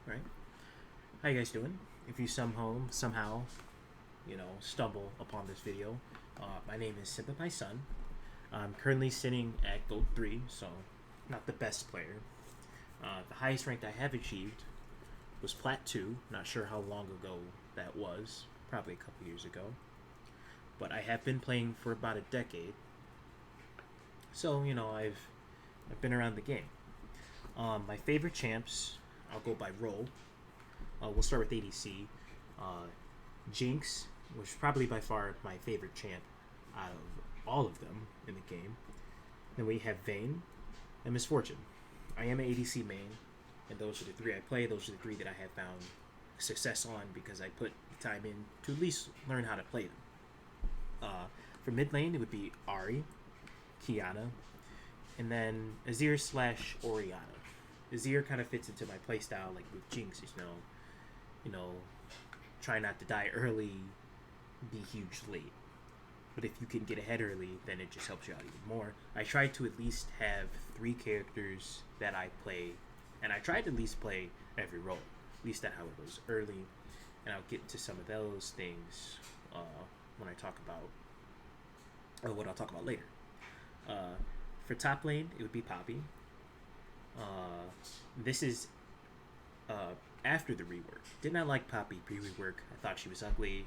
Right? How you guys doing? If you somehow, stumble upon this video, my name is Simba My Son. I'm currently sitting at Gold 3, so not the best player. The highest rank I have achieved was Plat 2. Not sure how long ago that was. Probably a couple years ago. But I have been playing for about a decade. So, I've been around the game. My favorite champs, I'll go by role. We'll start with ADC. Uh, Jinx, which is probably by far my favorite champ out of all of them in the game. Then we have Vayne and Miss Fortune. I am an ADC main, and those are the three I play. Those are the three that I have found success on because I put the time in to at least learn how to play them. For mid lane, it would be Ari, Kiana, and then Azir slash Oriana. Azir kind of fits into my playstyle, like with Jinx, you know, try not to die early, be huge late. But if you can get ahead early, then it just helps you out even more. I try to at least have three characters that I play, and I try to at least play every role. At least that how it goes early, and I'll get to some of those things when I talk about, or what I'll talk about later. For top lane, it would be Poppy. This is after the rework. Did not like Poppy pre-rework. I thought she was ugly.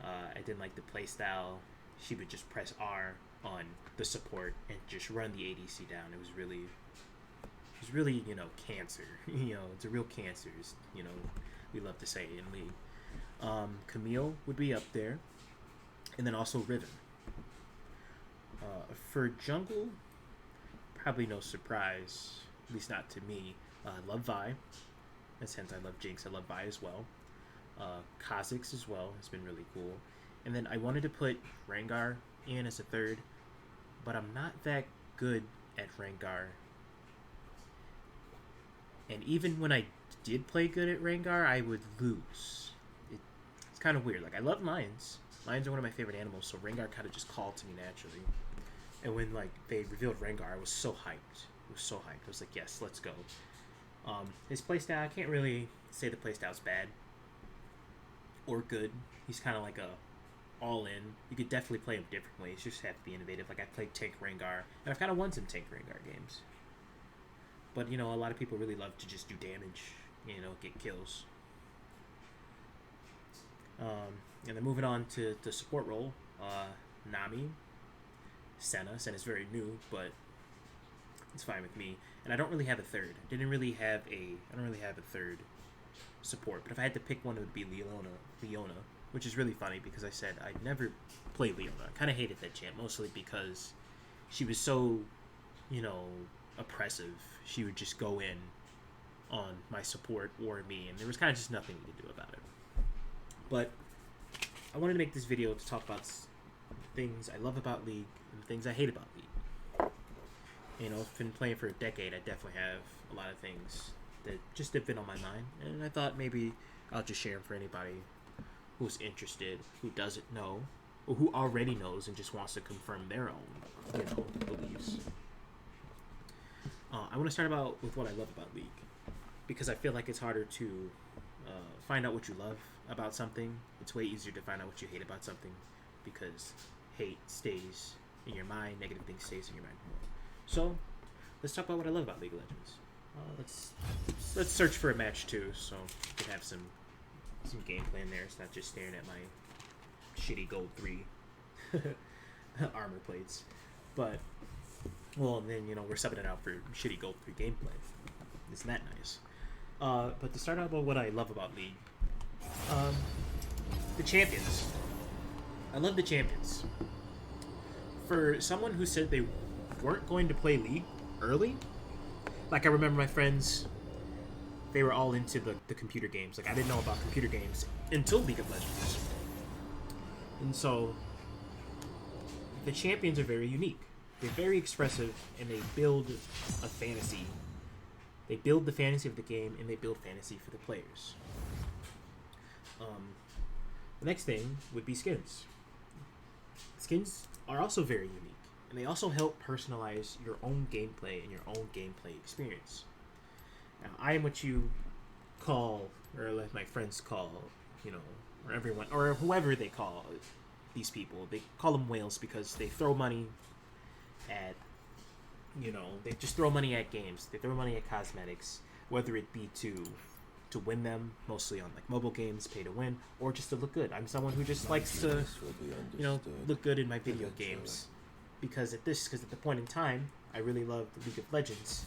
I didn't like the playstyle. She would just press R on the support and just run the ADC down. It was really, cancer. It's a real cancer. We love to say in League. Camille would be up there, and then also Riven. For jungle, probably no surprise, at least not to me. I love Vi. And since I love Jinx, I love Vi as well. Kha'Zix as well has been really cool. And then I wanted to put Rengar in as a third, but I'm not that good at Rengar. And even when I did play good at Rengar, I would lose. It's kind of weird. Like, I love lions. Lions are one of my favorite animals, so Rengar kind of just called to me naturally. And when they revealed Rengar, I was so hyped. I was like, yes, let's go. His playstyle, I can't really say the playstyle's bad or good. He's kind of like a all-in. You could definitely play him different ways. You just have to be innovative. Like, I played Tank Rengar, and I've kind of won some Tank Rengar games. But, a lot of people really love to just do damage, get kills. And then moving on to the support role, Nami, Senna's very new, but it's fine with me. And I don't really have a third. I don't really have a third support. But if I had to pick one, it would be Leona, which is really funny because I said I'd never play Leona. I kind of hated that champ, mostly because she was so, oppressive. She would just go in on my support or me, and there was kind of just nothing to do about it. But I wanted to make this video to talk about things I love about League and things I hate about League. I've been playing for a decade. I definitely have a lot of things that just have been on my mind, and I thought maybe I'll just share them for anybody who's interested, who doesn't know, or who already knows and just wants to confirm their own, beliefs. I want to start with what I love about League, because I feel like it's harder to find out what you love about something. It's way easier to find out what you hate about something, because hate stays in your mind, negative things stays in your mind more. So, let's talk about what I love about League of Legends. Let's search for a match too, so we can have some gameplay in there. It's not just staring at my shitty gold 3 armor plates. But, well, then, we're subbing it out for shitty gold 3 gameplay. Isn't that nice? But to start out about what I love about League, the champions. I love the champions. For someone who said they weren't going to play League early, like I remember my friends, they were all into the computer games. Like, I didn't know about computer games until League of Legends. And so the champions are very unique. They're very expressive, and they build a fantasy. They build the fantasy of the game, and they build fantasy for the players. The next thing would be skins. Skins are also very unique, and they also help personalize your own gameplay and your own gameplay experience. Now, I am what you call, or let my friends call, you know, or everyone, or whoever they call these people, they call them whales because they throw money at, you know, they just throw money at games. They throw money at cosmetics, whether it be to win them, mostly on like mobile games, pay to win, or just to look good. I'm someone who just likes to, you know, look good in my video games, because at the point in time, I really loved League of Legends.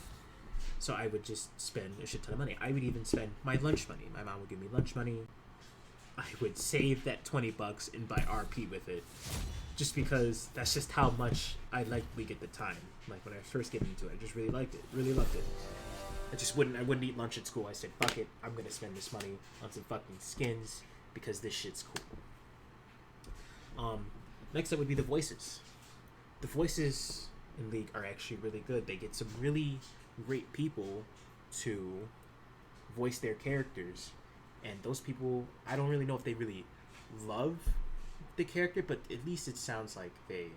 So I would just spend a shit ton of money. I would even spend my lunch money. My mom would give me lunch money. I would save that $20 and buy RP with it, just because that's just how much I liked League at the time. Like when I first get into it, I just really liked it, really loved it. I wouldn't eat lunch at school. I said, fuck it, I'm gonna spend this money on some fucking skins because this shit's cool. Next up would be the voices. The voices in League are actually really good. They get some really great people to voice their characters, and those people, I don't really know if they really love the character, but at least it sounds like they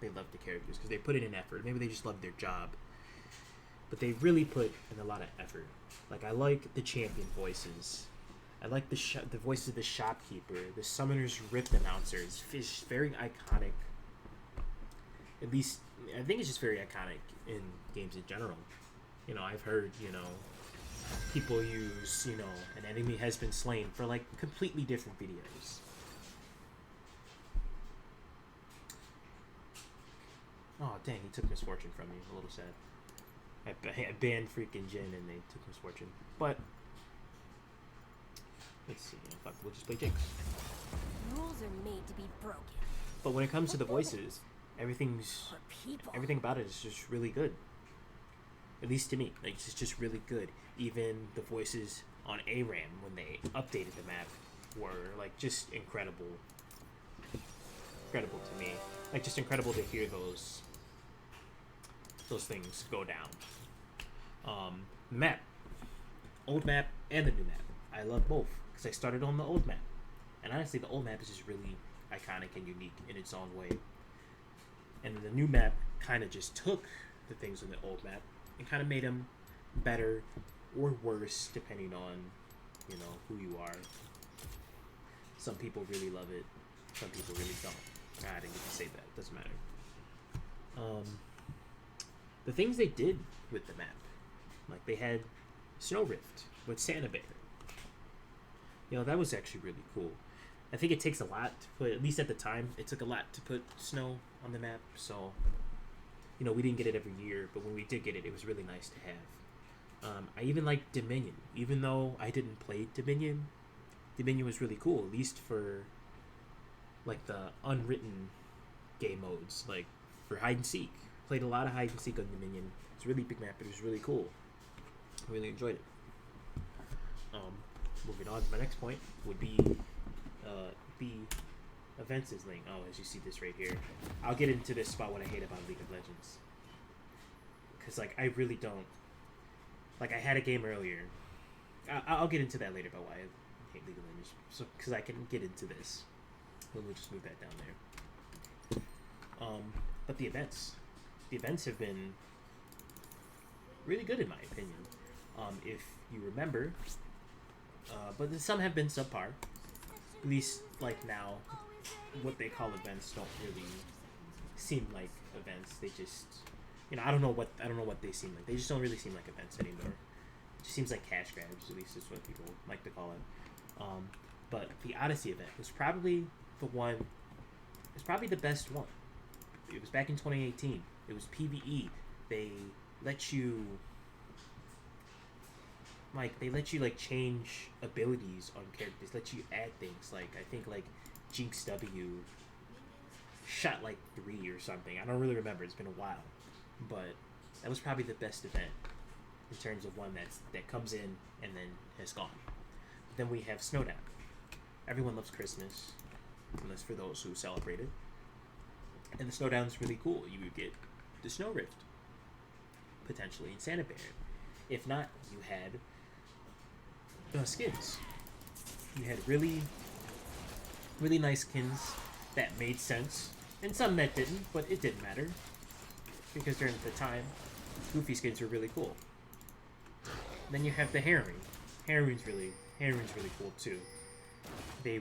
love the characters because they put in an effort. Maybe they just love their job, but they really put in a lot of effort. Like, I like the champion voices. I like the voice of the shopkeeper, the Summoner's Rift announcer. It's very iconic. At least, I think it's just very iconic in games in general. You know, I've heard, you know, people use, you know, an enemy has been slain for, like, completely different videos. Oh, dang, he took Misfortune from me. A little sad. I banned freaking Jin and they took Misfortune. But, let's see. Fuck, we'll just play Jinx. Rules are made to be broken. But when it comes to the voices, everything about it is just really good. At least to me. Like, it's just really good. Even the voices on ARAM, when they updated the map, were, like, just incredible. Incredible to me. Like, just incredible to hear those things go down. Map. Old map and the new map. I love both, because I started on the old map. And honestly, the old map is just really iconic and unique in its own way. And the new map kind of just took the things on the old map and kind of made them better or worse, depending on, you know, who you are. Some people really love it. Some people really don't. I didn't get to say that. Doesn't matter. The things they did with the map, like they had Snow Rift with Santa Bear. You know, that was actually really cool. I think it takes a lot to put, at least at the time, it took a lot to put snow on the map. So, you know, we didn't get it every year, but when we did get it, it was really nice to have. I even liked Dominion, even though I didn't play Dominion. Dominion was really cool, at least for like the unwritten game modes, like for hide and seek. Played a lot of hide and seek on Dominion. It's a really big map, but it was really cool. I really enjoyed it. Moving on to my next point would be the events is link. Oh, as you see this right here, I'll get into this about what I hate about League of Legends. Cause like I really don't like. I had a game earlier. I'll get into that later about why I hate League of Legends. So because I can get into this. We'll just move that down there. But the events have been really good in my opinion. If you remember, but some have been subpar. At least like now, what they call events don't really seem like events. They just, you know, I don't know what they seem like. They just don't really seem like events anymore. It just seems like cash grabs. At least is what people like to call it. But the Odyssey event was probably the best one. It was back in 2018. It was PvE. They let you change abilities on characters, let you add things. Like I think like Jinx W shot like 3 or something. I don't really remember. It's been a while. But that was probably the best event in terms of one that comes in and then has gone. But then we have Snowdown. Everyone loves Christmas, unless for those who celebrate it. And the Snowdown is really cool. You would get the Snow Rift, potentially, in Santa Bear. If not, you had skins. You had really, really nice skins that made sense, and some that didn't, but it didn't matter. Because during the time, Goofy skins were really cool. Then you have the Harem. Heron's really cool too. They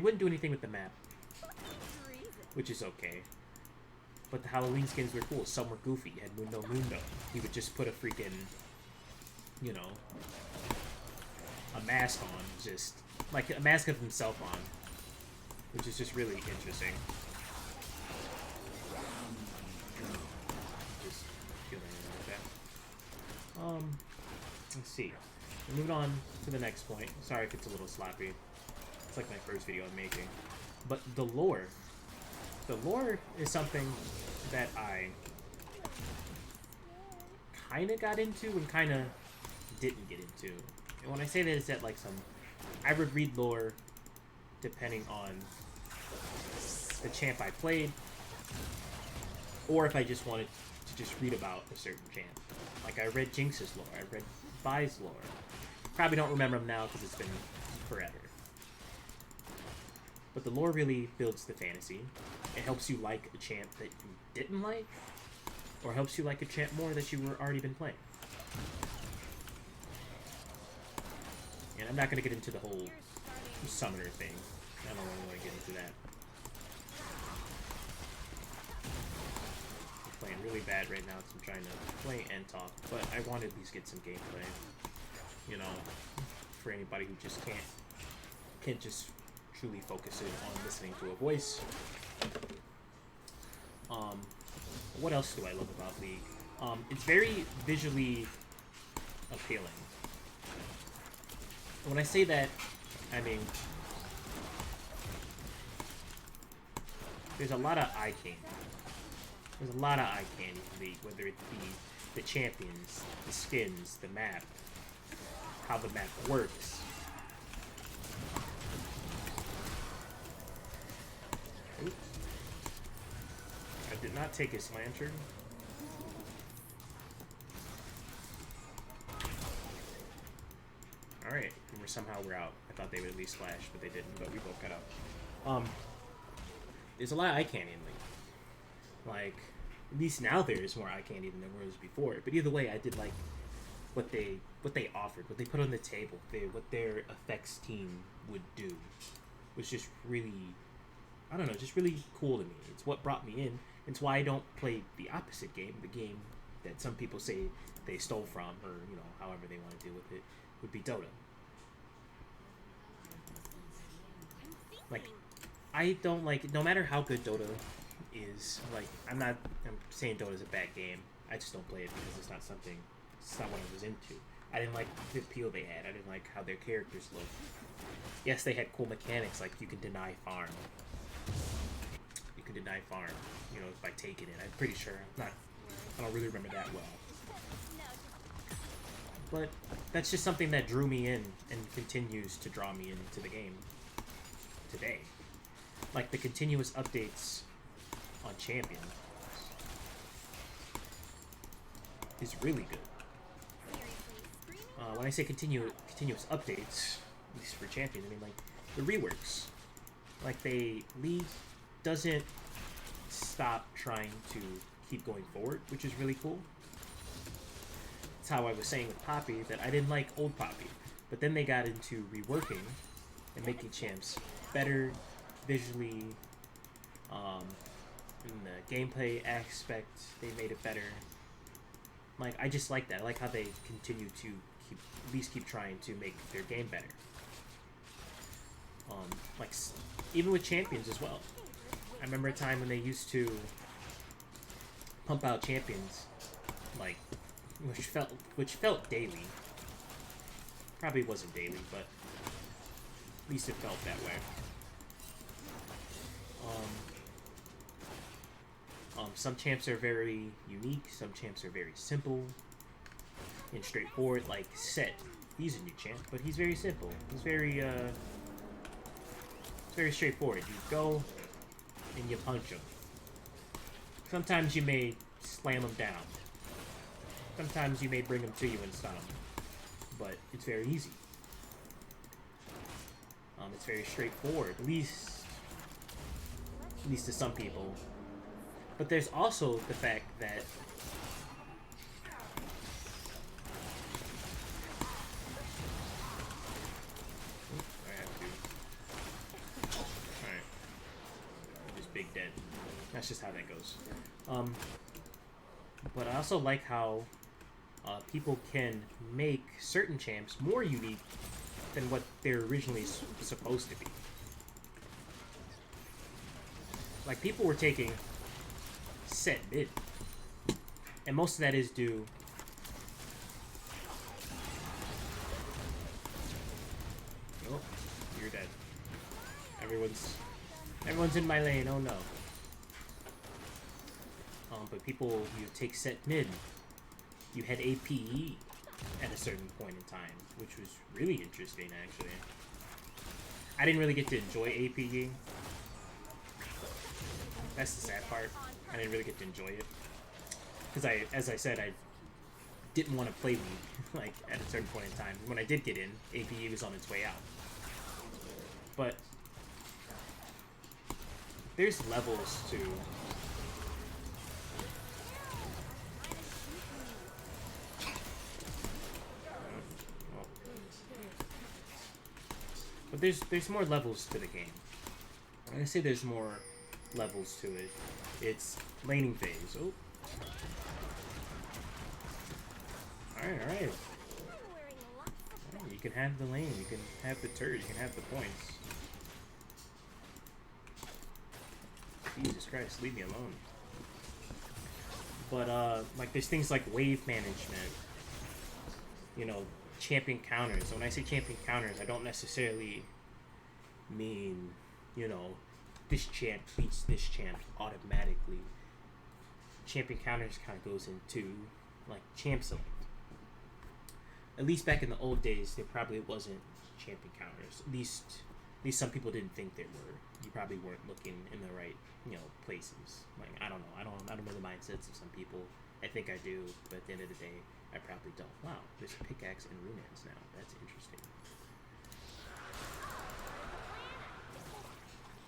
wouldn't do anything with the map, which is okay. But the Halloween skins were cool. Some were goofy. You had Mundo Mundo. He would just put a freaking, you know, a mask on, just like a mask of himself on, which is just really interesting. Just feeling like that. Let's see. We're moving on to the next point. Sorry if it's a little sloppy. It's like my first video I'm making. But the lore. The lore is something that I kind of got into and kind of didn't get into. And when I say that, it's that like I would read lore depending on the champ I played, or if I just wanted to just read about a certain champ. Like I read Jinx's lore, I read Vi's lore. Probably don't remember them now because it's been forever. But the lore really builds the fantasy. It helps you like a champ that you didn't like, or helps you like a champ more that you were already been playing. And I'm not going to get into the whole summoner thing. I don't really want to get into that. I'm playing really bad right now because I'm trying to play and talk, but I want to at least get some gameplay. You know, for anybody who just can't just truly focus it on listening to a voice. What else do I love about League? It's very visually appealing. When I say that, I mean there's a lot of eye candy. There's a lot of eye candy in League, whether it be the champions, the skins, the map, how the map works. Oops. I did not take his lantern. Alright, and somehow we're out. I thought they would at least flash, but they didn't, but we both got out. There's a lot of eye candy in League. Like, at least now there's more eye candy than there was before. But either way, I did like what they offered, what they put on the table, what their effects team would do was just really, I don't know, just really cool to me. It's what brought me in. It's why I don't play the opposite game, the game that some people say they stole from, or, you know, however they want to deal with it, would be Dota. Like, I don't like, no matter how good Dota is, like, I'm saying Dota's a bad game. I just don't play it because it's not what I was into. I didn't like the appeal they had. I didn't like how their characters looked. Yes, they had cool mechanics, like you can deny farm. You can deny farm, you know, by taking it. I'm pretty sure. I don't really remember that well. But that's just something that drew me in and continues to draw me into the game today. Like the continuous updates on Champion is really good. When I say continuous updates, at least for Champion, I mean like the reworks. Like League doesn't stop trying to keep going forward, which is really cool. That's how I was saying with Poppy, that I didn't like old Poppy. But then they got into reworking and making champs better visually, in the gameplay aspect, they made it better. Like, I just like that. I like how they continue to at least keep trying to make their game better. Like, even with champions as well. I remember a time when they used to pump out champions, like, which felt daily. Probably wasn't daily, but at least it felt that way. Some champs are very unique, some champs are very simple and straightforward, like Set. He's a new champ, but he's very simple. He's very straightforward. You go and you punch him. Sometimes you may slam him down. Sometimes you may bring him to you and stun him. But it's very easy. It's very straightforward, at least to some people. But there's also the fact that those. But I also like how people can make certain champs more unique than what they're originally supposed to be. Like, people were taking Sett mid, and most of that is due. Oh, you're dead. Everyone's in my lane. Oh no. But people, you take Sett mid, you had APE at a certain point in time, which was really interesting, actually. I didn't really get to enjoy APE. That's the sad part. I didn't really get to enjoy it. Because as I said, I didn't want to play League, like, at a certain point in time. When I did get in, APE was on its way out. But there's levels to... But there's more levels to the game. When I say there's more levels to it, it's laning phase. Oh. Alright. You can have the lane, you can have the turret, you can have the points. Jesus Christ, leave me alone. But, like, there's things like wave management. You know, champion counters. So when I say champion counters, I don't necessarily mean, you know, this champ beats this champ automatically. Champion counters kind of goes into, like, champ select. At least back in the old days, there probably wasn't champion counters. At least some people didn't think there were. You probably weren't looking in the right, you know, places. Like, I don't know. I don't know the mindsets of some people. I think I do, but at the end of the day, I probably don't. Wow, there's a pickaxe and runes now. That's interesting.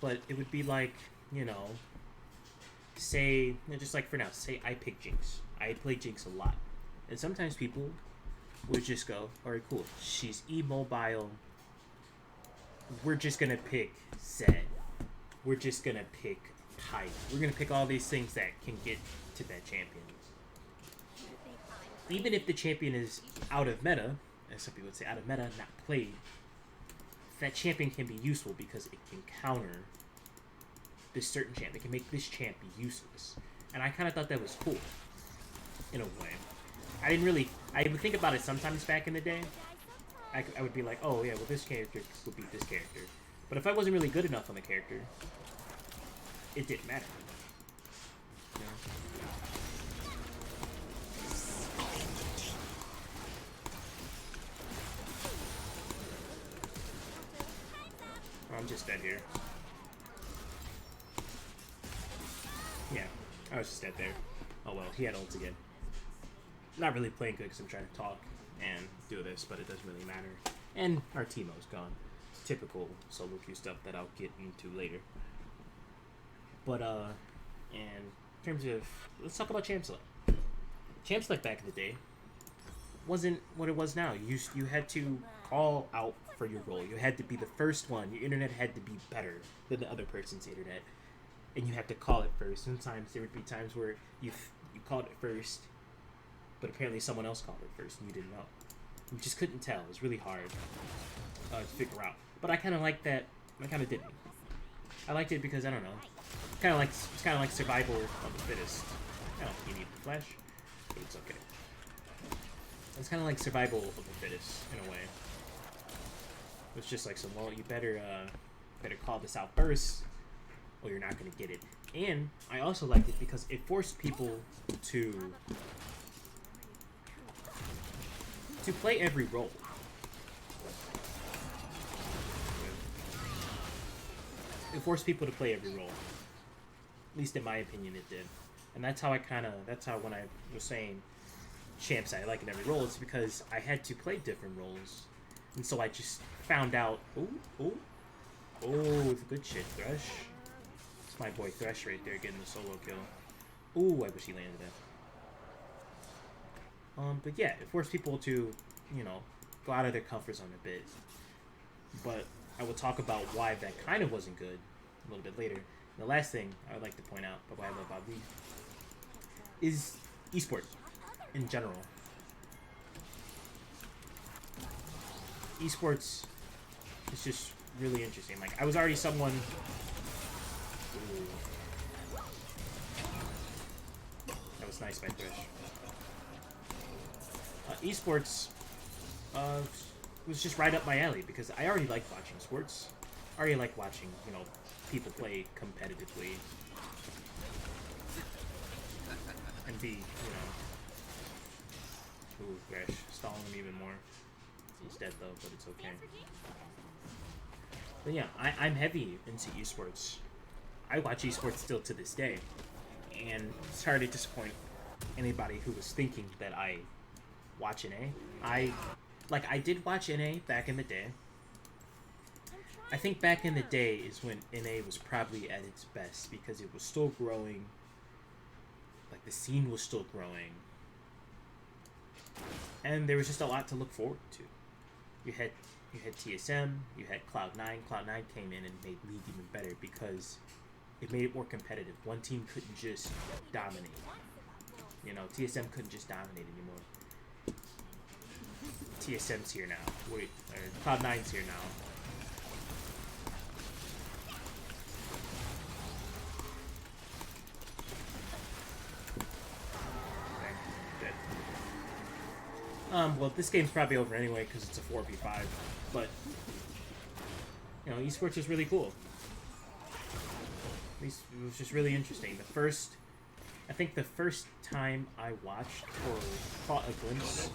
But it would be like, you know, say, just like for now, say I pick Jinx. I play Jinx a lot. And sometimes people would just go, alright, cool. She's immobile. We're just gonna pick Zed. We're just gonna pick Pyke. We're gonna pick all these things that can get to that champion. Even if the champion is out of meta, as some people would say, out of meta, not played, that champion can be useful because it can counter this certain champ. It can make this champ useless. And I kind of thought that was cool, in a way. I would think about it sometimes back in the day. I would be like, oh yeah, well this character would beat this character. But if I wasn't really good enough on the character, it didn't matter. You know? Oh, I'm just dead here. Yeah, I was just dead there. Oh well, he had ult again. Not really playing good because I'm trying to talk and do this, but it doesn't really matter. And our Teemo's gone. Typical solo queue stuff that I'll get into later. But, and in terms of, let's talk about Champ Select. Champ Select back in the day wasn't what it was now. You had to call out for your role. You had to be the first one. Your internet had to be better than the other person's internet. And you had to call it first. Sometimes there would be times where you called it first, but apparently someone else called it first and you didn't know. You just couldn't tell. It was really hard to figure out. But I kind of liked that. I kind of didn't. I liked it because, I don't know. It's kind of like survival of the fittest. I don't think you need the flash, but it's okay. It's kind of like survival of the fittest in a way. It's just like, so well, you better call this out first, or you're not gonna get it. And I also liked it because it forced people to play every role. It forced people to play every role. At least in my opinion it did. And that's how when I was saying champs I like in every role, it's because I had to play different roles. And so I just found out, oh, good shit, Thresh. It's my boy Thresh right there getting the solo kill. Ooh, I wish he landed it. But yeah, it forced people to, you know, go out of their comfort zone a bit. But I will talk about why that kind of wasn't good a little bit later. The last thing I would like to point out about what I love about League is esports in general. Esports is just really interesting. Like, I was already someone... Ooh. That was nice by Thresh. Esports was just right up my alley because I already like watching sports. I already like watching, you know, people play competitively. And be, you know... Ooh, Thresh. Stalling him even more. He's dead though, but it's okay. But yeah, I'm heavy into esports. I watch esports still to this day. And sorry to disappoint anybody who was thinking that I watch NA. I did watch NA back in the day. I think back in the day is when NA was probably at its best because it was still growing. Like, the scene was still growing. And there was just a lot to look forward to. You had TSM, you had Cloud9. Cloud9 came in and made League even better because it made it more competitive. One team couldn't just dominate. You know, TSM couldn't just dominate anymore. TSM's here now. Wait, Cloud9's here now. Well, this game's probably over anyway because it's a 4v5, but, you know, esports is really cool. It was just really interesting. I think the first time I watched or caught a glimpse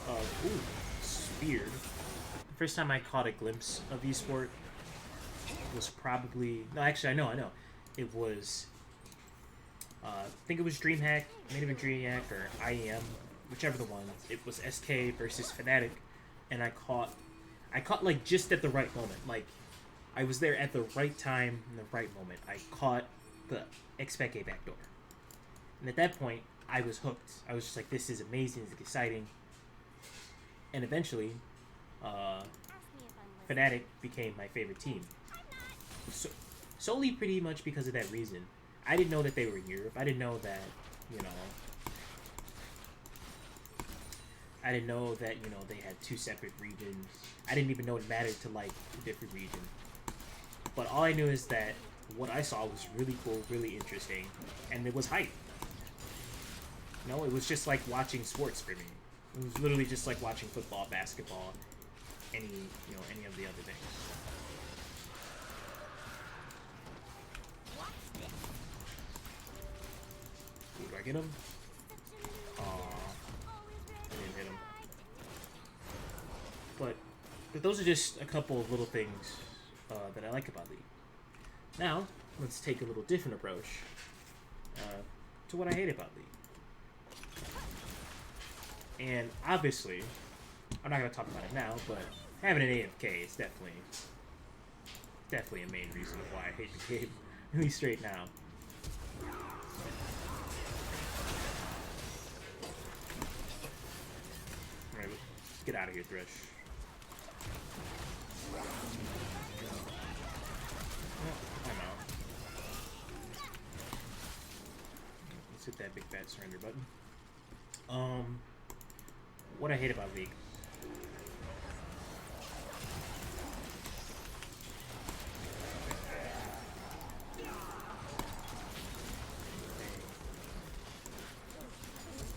of, ooh, speared. The first time I caught a glimpse of esport was probably, no, actually, I know. It was, I think it was DreamHack, maybe even DreamHack or IEM. Whichever the one, it was SK versus Fnatic, and I caught like just at the right moment. Like, I was there at the right time in the right moment. I caught the Xpeke backdoor, and at that point, I was hooked. I was just like, "This is amazing! It's exciting!" And eventually, Fnatic became my favorite team. So, solely pretty much because of that reason. I didn't know that they were in Europe. I didn't know that, you know. I didn't know that, you know, they had 2 separate regions. I didn't even know it mattered to, like, a different region. But all I knew is that what I saw was really cool, really interesting, and it was hype. You know, it was just like watching sports for me. It was literally just like watching football, basketball, any of the other things. Ooh, do I get him? But those are just a couple of little things that I like about League. Now, let's take a little different approach to what I hate about League. And obviously, I'm not going to talk about it now, but having an AFK is definitely a main reason why I hate the game, at least right now. Alright, let's get out of here, Thresh. I'm out. Let's hit that big fat surrender button. What I hate about League.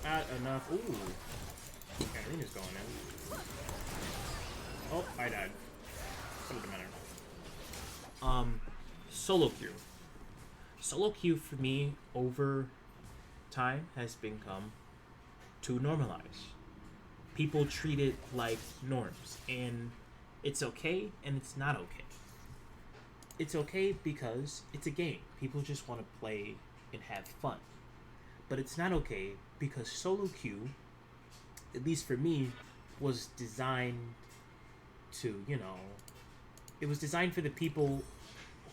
Not enough. Ooh. Arena's going in. Oh, I died. Doesn't matter. Solo queue. Solo queue for me over time has become too normalized. People treat it like norms, and it's okay and it's not okay. It's okay because it's a game. People just want to play and have fun. But it's not okay because solo queue, at least for me, was designed to, you know, it was designed for the people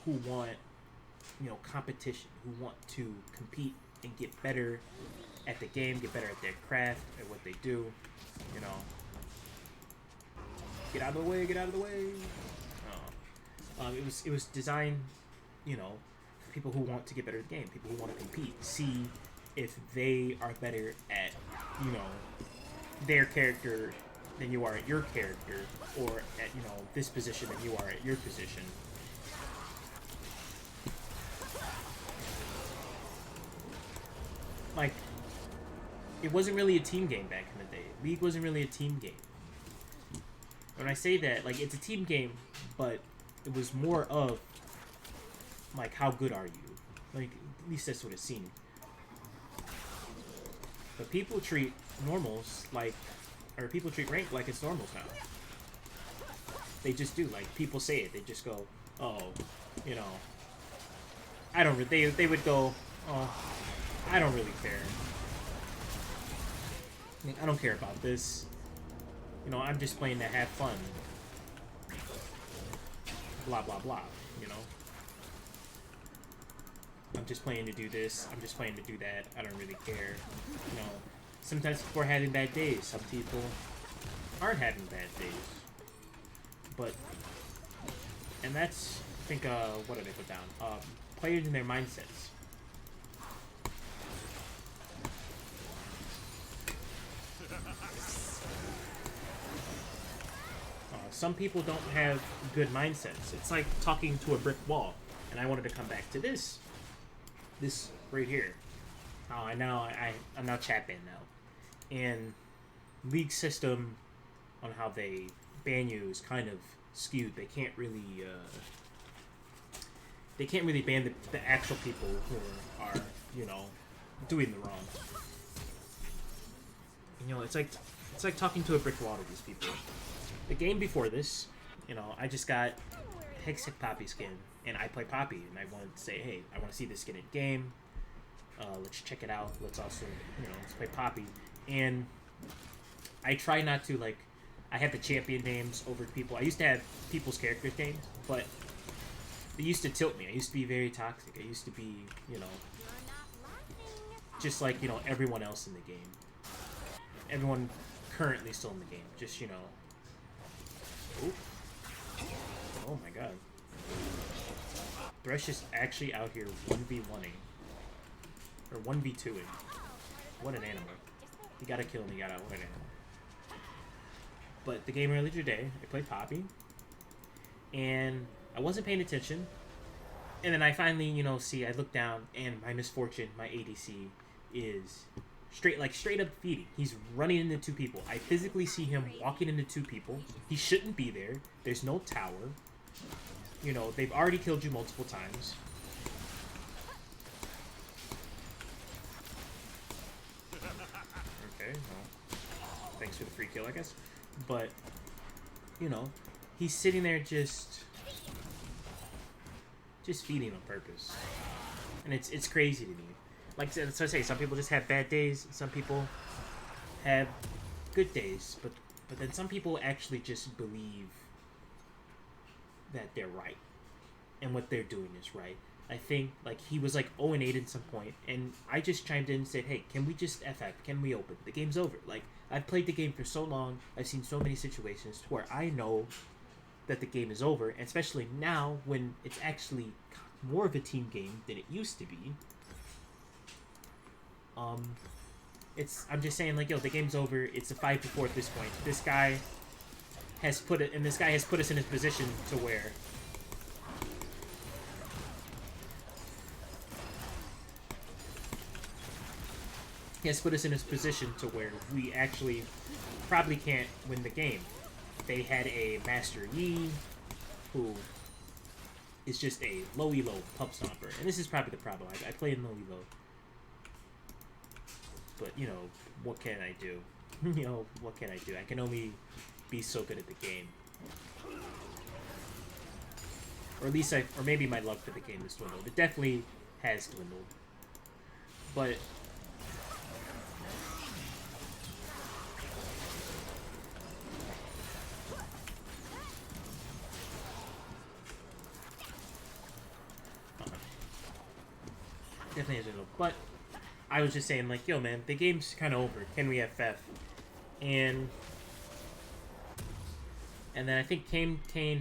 who want, you know, competition, who want to compete and get better at the game, get better at their craft, at what they do, you know. Get out of the way, get out of the way. It was designed, you know, people who want to get better at the game, people who want to compete, see if they are better at, you know, their character than you are at your character, or at, you know, this position than you are at your position. Like, it wasn't really a team game back in the day. League wasn't really a team game. When I say that, like, it's a team game, but it was more of, like, how good are you? Like, at least that's what it seemed. But people treat normals like, or people treat rank like it's normals now. They just do. Like, people say it. They just go, oh, you know, I don't, they would go, oh, I don't really care. I don't care about this. You know, I'm just playing to have fun. Blah, blah, blah, you know? I'm just playing to do this. I'm just playing to do that. I don't really care. You know, sometimes people are having bad days. Some people aren't having bad days. But, and that's, I think, what did I put down? Players and their mindsets. Some people don't have good mindsets. It's like talking to a brick wall. And I wanted to come back to this right here. Oh, I'm now chat banned now. And League system on how they ban you is kind of skewed. They can't really ban the actual people who are, you know, doing the wrong. You know, it's like talking to a brick wall to these people. The game before this, you know, I just got Hex Poppy skin, and I play Poppy, and I wanted to say, hey, I want to see this skin in game. Let's check it out. Let's also, you know, let's play Poppy. And I try not to, like, I have the champion names over people. I used to have people's characters names, but they used to tilt me. I used to be very toxic. I used to be, you know, just like, you know, everyone else in the game. Everyone currently still in the game. Just, you know. Ooh. Oh my god. Thresh is actually out here 1v1ing. Or 1v2ing. What an animal. You gotta kill him, you gotta. What an animal. But the game earlier today, I played Poppy. And I wasn't paying attention. And then I finally, you know, I look down, and my misfortune, my ADC, is straight up feeding. He's running into two people. I physically see him walking into two people. He shouldn't be there. There's no tower. You know, they've already killed you multiple times. Okay, well, thanks for the free kill, I guess. But, you know, he's sitting there just feeding on purpose. And it's crazy to me. Like, so I say, some people just have bad days, some people have good days, but then some people actually just believe that they're right, and what they're doing is right. I think, like, he was like 0-8 at some point, and I just chimed in and said, hey, can we just FF? Can we open? The game's over. Like, I've played the game for so long, I've seen so many situations to where I know that the game is over, and especially now when it's actually more of a team game than it used to be. I'm just saying, like, yo, the game's over. It's a 5-4 at this point. This guy has put us in a position to where we actually probably can't win the game. They had a Master Yi who is just a low elo pub stomper, and this is probably the problem. I play in low elo. But, you know, what can I do? You know, what can I do? I can only be so good at the game. Or at least or maybe my luck for the game has dwindled. It definitely has dwindled. But definitely has dwindled. But I was just saying, like, yo, man, the game's kind of over. Can we FF? And then I think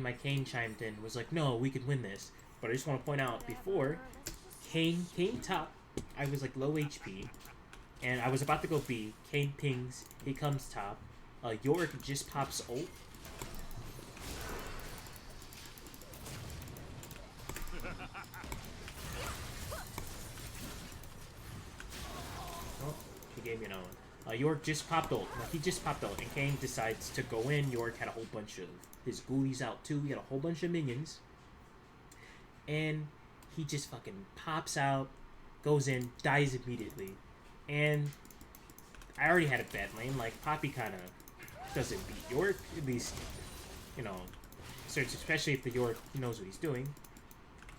my Kane chimed in, was like, no, we could win this. But I just want to point out, before, Kane top. I was like low HP, and I was about to go B. Kane pings. He comes top. Yorick just pops ult. Oh, he gave me another one. Yorick just popped ult. Like, he just popped ult, and Kane decides to go in. Yorick had a whole bunch of his ghoulies out too. He had a whole bunch of minions. And he just fucking pops out, goes in, dies immediately. And I already had a bad lane. Like, Poppy kind of doesn't beat Yorick, at least, you know, especially if the Yorick knows what he's doing.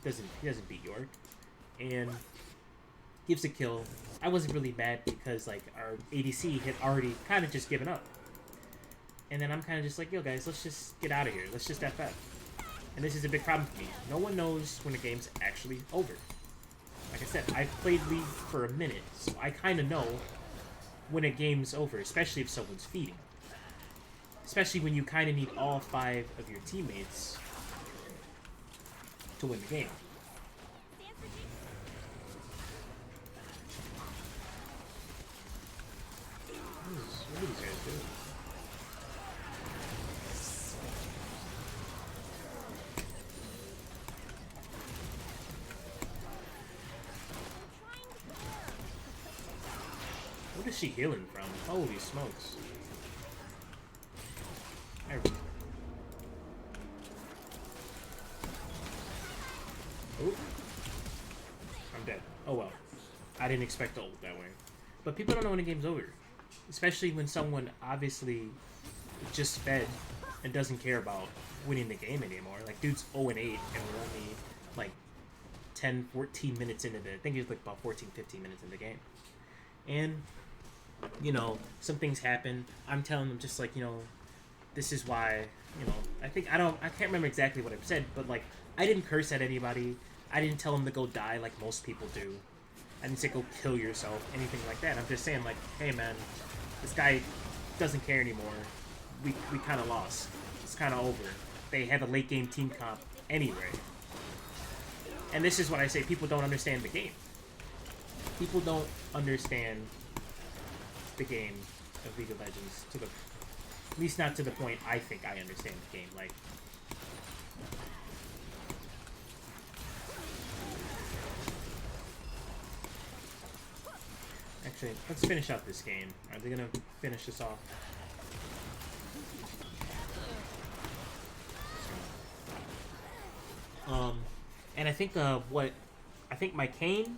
He doesn't beat Yorick. And gives a kill. I wasn't really mad because, like, our ADC had already kind of just given up. And then I'm kind of just like, yo, guys, let's just get out of here. Let's just FF. And this is a big problem for me. No one knows when a game's actually over. Like I said, I've played League for a minute, so I kind of know when a game's over, especially if someone's feeding. Especially when you kind of need all 5 of your teammates to win the game. What are these guys doing? What is she healing from? Holy smokes. Ooh. I'm dead. Oh well. I didn't expect to ult that way. But people don't know when a game's over. Especially when someone obviously just fed and doesn't care about winning the game anymore. Like, dude's 0-8 and we're only like 10, 14 minutes into the... I think it's like about 14, 15 minutes in the game. And, you know, some things happen. I'm telling them just like, you know, this is why, you know, I can't remember exactly what I've said, but like, I didn't curse at anybody. I didn't tell them to go die like most people do. I didn't say go kill yourself, anything like that. I'm just saying like, hey man, this guy doesn't care anymore. We kind of lost. It's kind of over. They had a late game team comp anyway. And this is what I say, people don't understand the game. People don't understand the game of League of Legends to the, at least not to the point I think I understand the game. Like, actually, let's finish out this game. Are they gonna finish this off? And I think I think my Kayn,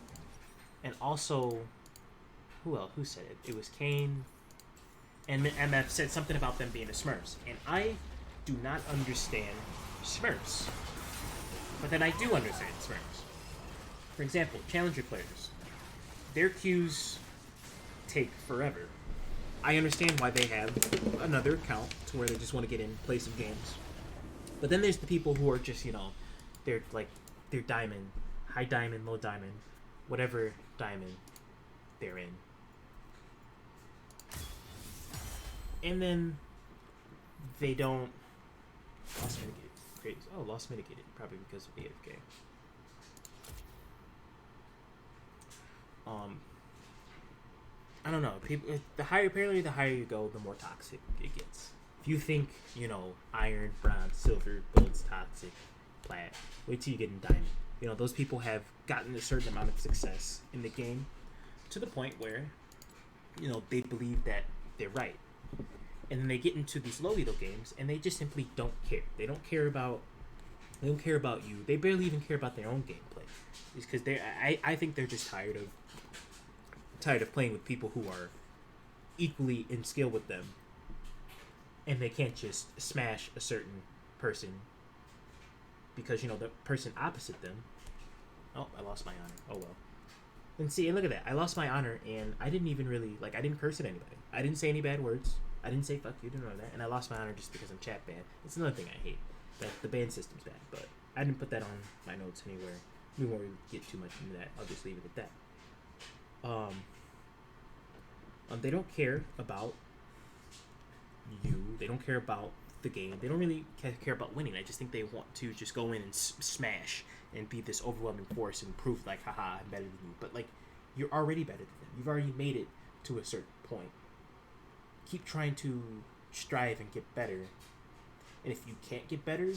and also, who else? Who said it? It was Kayn, and MF said something about them being a Smurfs, and I do not understand Smurfs, but then I do understand Smurfs. For example, Challenger players, their queues take forever. I understand why they have another account to where they just want to get in, play some games. But then there's the people who are just, you know, they're diamond, high diamond, low diamond, whatever diamond they're in. And then they don't... Lost mitigated. Great. Oh, lost mitigated. Probably because of AFK. I don't know. People, apparently the higher you go, the more toxic it gets. If you think, you know, iron, bronze, silver, gold's toxic, plat, wait till you get in diamond. You know, those people have gotten a certain amount of success in the game to the point where, you know, they believe that they're right. And then they get into these low elo games and they just simply don't care. They don't care about you. They barely even care about their own gameplay. It's because I think they're just tired of playing with people who are equally in skill with them, and they can't just smash a certain person because, you know, the person opposite them... Oh, I lost my honor. Oh well. And see, and look at that. I lost my honor, and I didn't even really, like, I didn't curse at anybody. I didn't say any bad words. I didn't say fuck you, didn't know that. And I lost my honor just because I'm chat banned. It's another thing I hate. That the ban system's bad, but I didn't put that on my notes anywhere. We won't really get too much into that. I'll just leave it at that. They don't care about you. They don't care about the game. They don't really care about winning. I just think they want to just go in and smash and be this overwhelming force and prove like, haha, I'm better than you. But like, you're already better than them. You've already made it to a certain point. Keep trying to strive and get better. And if you can't get better,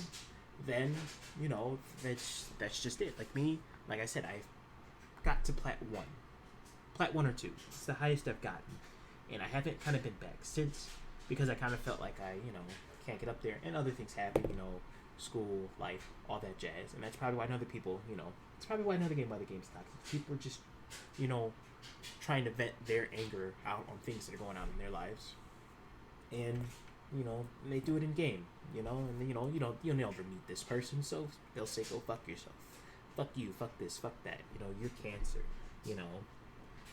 then you know that's just it. Like me, like I said, I've got to plat 1 or 2. It's the highest I've gotten, and I haven't kind of been back since because I kind of felt like I can't get up there, and other things happen, school, life, all that jazz, and that's probably why other people, it's probably why another game by the game's toxic. People are just trying to vent their anger out on things that are going on in their lives, and they do it in game, and you'll never meet this person, so they'll say, go fuck yourself, fuck you, fuck this, fuck that, you're cancer,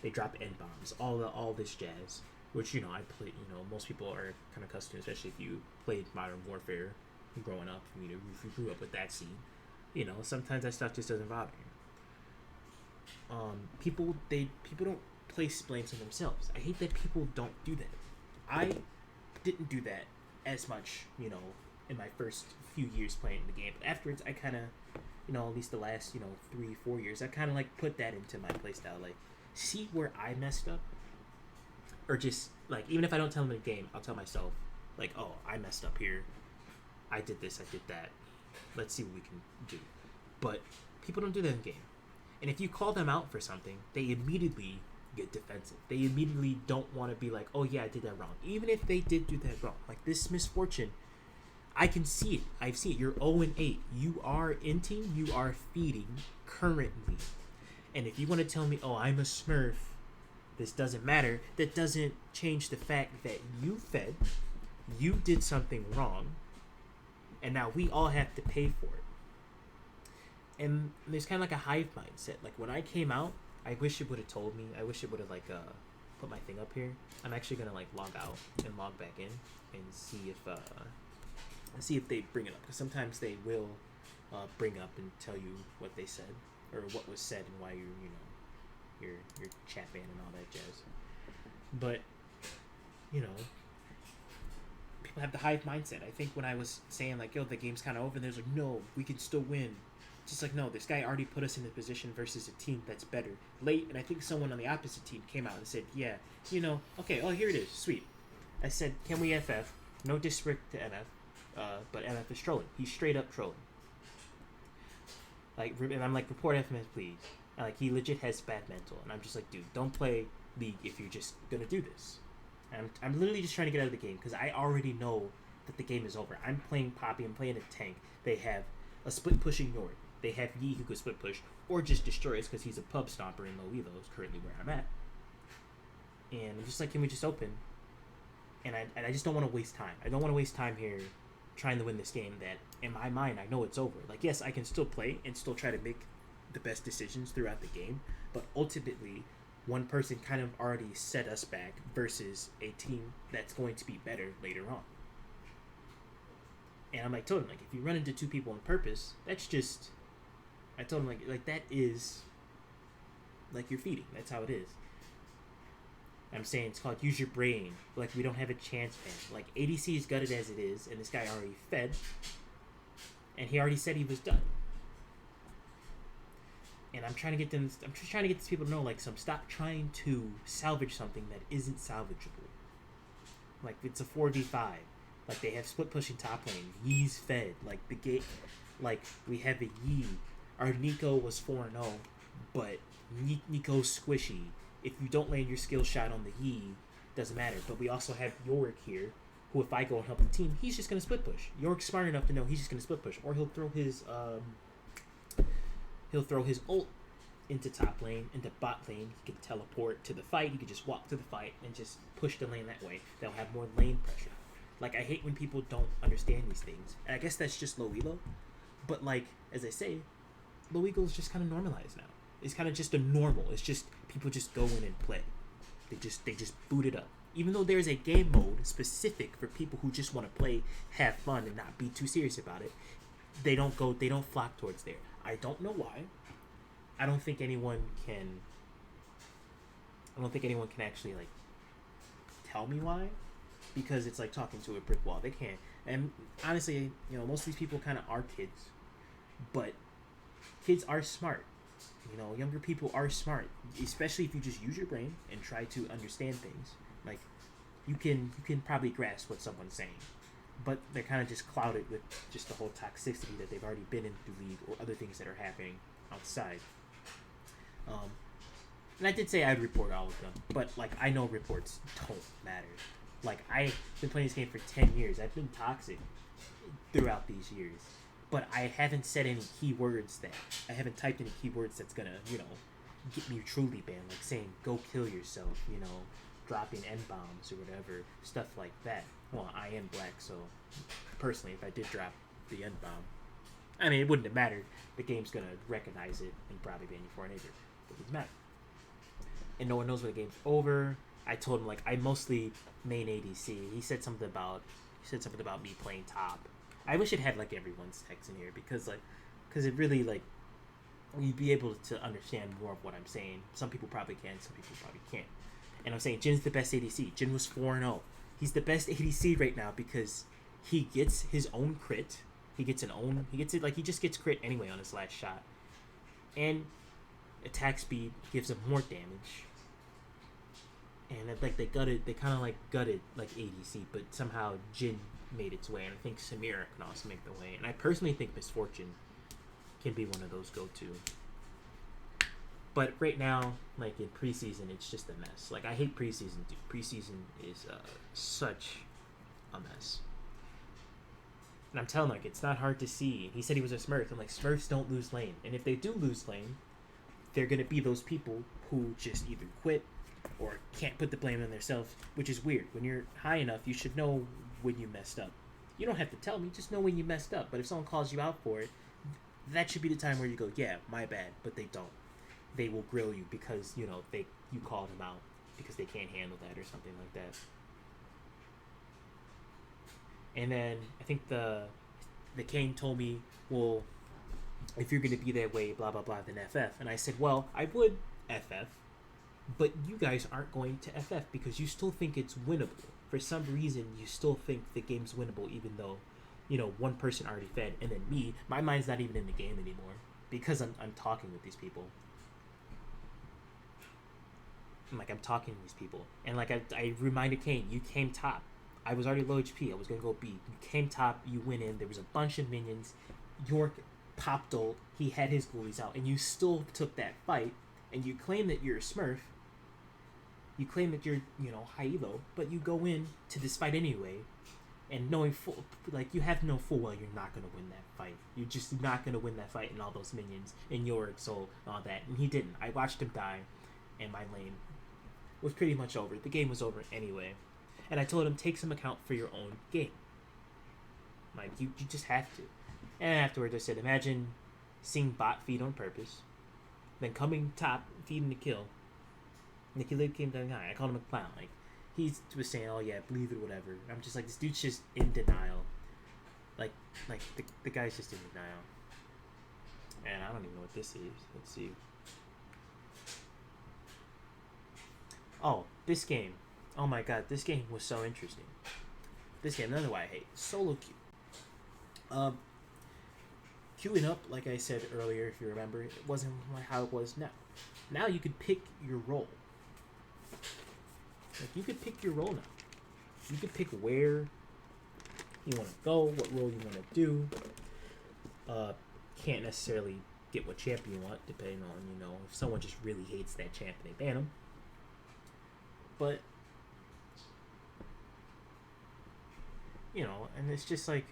they drop N-bombs, all this jazz, which I play, most people are kind of accustomed, especially if you played Modern Warfare growing up, if you grew up with that scene, sometimes that stuff just doesn't bother you. People don't place blames on themselves. I hate that people don't do that. I didn't do that as much, in my first few years playing the game. But afterwards, I kind of, at least the last, 3-4 years, I kind of like put that into my playstyle. Like, see where I messed up, or just like, even if I don't tell them in the game, I'll tell myself, like, oh, I messed up here. I did this. I did that. Let's see what we can do. But people don't do that in the game. And if you call them out for something, they immediately get defensive. They immediately don't want to be like, oh yeah, I did that wrong. Even if they did do that wrong. Like this Misfortune, I can see it. I've seen it. You're 0-8. You are inting, you are feeding currently. And if you want to tell me, oh, I'm a Smurf, this doesn't matter, that doesn't change the fact that you fed, you did something wrong, and now we all have to pay for it. And there's kind of like a hive mindset. Like when I came out, I wish it would have told me. I wish it would have like put my thing up here. I'm actually gonna like log out and log back in and see if they bring it up, because sometimes they will bring up and tell you what they said or what was said and why you're chat ban and all that jazz. But people have the hive mindset. I think when I was saying like, yo, the game's kind of over, there's like, no, we can still win. Just like, no, this guy already put us in a position versus a team that's better late, and I think someone on the opposite team came out and said, yeah, okay, oh, here it is, sweet. I said, can we FF? No disrespect to NF, but NF is trolling. He's straight up trolling. Like, and I'm like, report FMS, please. And like, he legit has bad mental, and I'm just like, dude, don't play League if you're just gonna do this. And I'm literally just trying to get out of the game because I already know that the game is over. I'm playing Poppy. I'm playing a tank. They have a split pushing Yord. They have Yi who could split push or just destroy us because he's a pub stomper in Low Elo, is currently where I'm at. And I'm just like, can we just open? And I just don't want to waste time. I don't want to waste time here trying to win this game that, in my mind, I know it's over. Like, yes, I can still play and still try to make the best decisions throughout the game, but ultimately, one person kind of already set us back versus a team that's going to be better later on. And I'm like, told him, like, if you run into two people on purpose, that's just... I told him, like that is... Like, you're feeding. That's how it is. I'm saying it's called use your brain. Like, we don't have a chance, man. Like, ADC is gutted as it is, and this guy already fed. And he already said he was done. And I'm just trying to get these people to know, like, stop trying to salvage something that isn't salvageable. Like, it's a 4v5. Like, they have split pushing top lane. Yi's fed. Like, the gate. Like, we have a Yi. Our Nico was 4-0, but Nico's squishy. If you don't land your skill shot on the Yi, doesn't matter. But we also have Yorick here, who if I go and help the team, he's just gonna split push. Yorick's smart enough to know he's just gonna split push, or he'll throw his ult into top lane, into bot lane. He can teleport to the fight. He can just walk to the fight and just push the lane that way. They'll have more lane pressure. Like, I hate when people don't understand these things. And I guess that's just low elo. But, like, as I say, low elo is just kind of normalized now. It's kind of just a normal. It's just people just go in and play. They just boot it up. Even though there's a game mode specific for people who just want to play, have fun, and not be too serious about it, they don't flock towards there. I don't know why. I don't think anyone can actually, like, tell me why. because it's like talking to a brick wall. They can't. And honestly, most of these people kind of are kids, but kids are smart. Younger people are smart, especially if you just use your brain and try to understand things. Like, you can probably grasp what someone's saying, but they're kind of just clouded with just the whole toxicity that they've already been in the league or other things that are happening outside. And I did say I'd report all of them, but like, I know reports don't matter. Like, I've been playing this game for 10 years. I've been toxic throughout these years, but I haven't said any keywords I haven't typed any keywords that's gonna, get me truly banned, like saying go kill yourself, dropping N-bombs or whatever, stuff like that. Well, I am black, so personally, if I did drop the N-bomb, I mean, it wouldn't have mattered. The game's gonna recognize it and probably ban you for an It doesn't matter. And no one knows when the game's over. I told him, like, I mostly main ADC. He said something about me playing top. I wish it had like everyone's text in here because it really, like, you'd be able to understand more of what I'm saying. Some people probably can, some people probably can't. And I'm saying Jin's the best ADC. Jin was 4-0. He's the best ADC right now because he gets his own crit. He gets it, like, he just gets crit anyway on his last shot. And attack speed gives him more damage. And like they kind of gutted like ADC, but somehow Jin made its way, and I think Samira can also make the way. And I personally think Miss Fortune can be one of those go-to. But right now, like in preseason, it's just a mess. Like, I hate preseason, dude. Preseason is such a mess. And I'm telling him, like, it's not hard to see. He said he was a Smurf. I'm like, Smurfs don't lose lane. And if they do lose lane, they're going to be those people who just either quit or can't put the blame on themselves, which is weird. When you're high enough, you should know when you messed up. You don't have to tell me, just know when you messed up. But if someone calls you out for it, that should be the time where you go, yeah, my bad. But they don't. They will grill you because, you called them out because they can't handle that or something like that. And then I think the Kane told me, well, if you're going to be that way, blah, blah, blah, then FF. And I said, well, I would FF, but you guys aren't going to FF because you still think it's winnable. For some reason, you still think the game's winnable, even though, one person already fed. And then me, my mind's not even in the game anymore because I'm talking with these people. I'm talking to these people. And I reminded Kane, you came top. I was already low HP. I was going to go B. You came top. You went in. There was a bunch of minions. York popped ult. He had his ghoulies out. And you still took that fight. And you claim that you're a Smurf. You claim that you're, high elo. But you go in to this fight anyway. And knowing you have to know full well you're not going to win that fight. You're just not going to win that fight and all those minions. And York, so all that. And he didn't. I watched him die. And my lane was pretty much over. The game was over anyway. And I told him, take some account for your own game. Like, you just have to. And afterwards I said, imagine seeing bot feed on purpose, then coming top, feeding the kill. Nicky Lid came down high. I called him a clown. Like, he was saying, oh yeah, believe it, whatever. I'm just like, this dude's just in denial. Like the guy's just in denial. And I don't even know what this is. Let's see. Oh, this game. Oh my god, this game was so interesting. This game, another why I hate solo queue. Queuing up, like I said earlier, if you remember, it wasn't how it was now. Now you could pick your role. Like, you could pick your role now. You could pick where you want to go, what role you want to do. Can't necessarily get what champ you want, depending on, if someone just really hates that champ and they ban them. But, and it's just like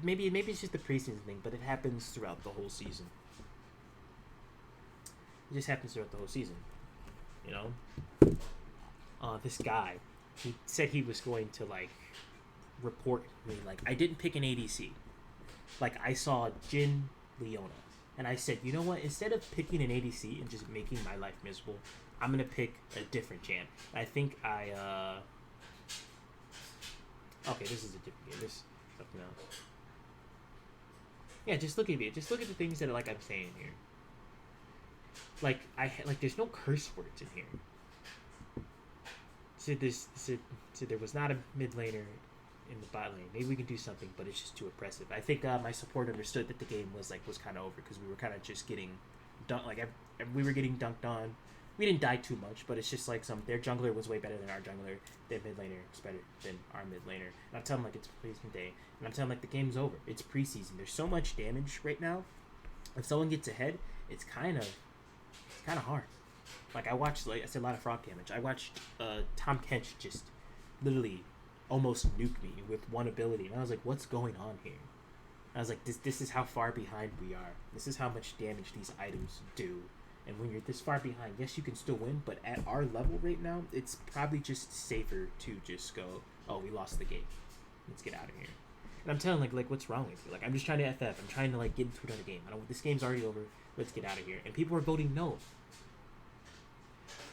maybe it's just the preseason thing, but it happens throughout the whole season. It just happens throughout the whole season, this guy, he said he was going to, report me. I didn't pick an ADC. I saw Jin Leona, and I said, you know what? Instead of picking an ADC and just making my life miserable, I'm going to pick a different champ. I think okay, this is a different game. This is something else. Yeah, just look at me. Just look at the things that I'm saying here. There's no curse words in here. said there was not a mid laner in the bot lane. Maybe we can do something, but it's just too oppressive. I think my support understood that the game was kind of over because we were kind of just getting dunked. We were getting dunked on. We didn't die too much, but it's just like their jungler was way better than our jungler. Their mid laner is better than our mid laner. And I'm telling them it's placement day, and I'm telling them the game's over. It's preseason. There's so much damage right now. If someone gets ahead, it's kind of hard. Like I watched, I said, a lot of frog damage. I watched Tom Kench just literally almost nuke me with one ability, and I was like, what's going on here? I was like, this is how far behind we are. This is how much damage these items do. And when you're this far behind, yes, you can still win, but at our level right now, it's probably just safer to just go, oh, we lost the game. Let's get out of here. And I'm telling like what's wrong with you? Like, I'm just trying to FF. I'm trying to get into another game. This game's already over. Let's get out of here. And people are voting no.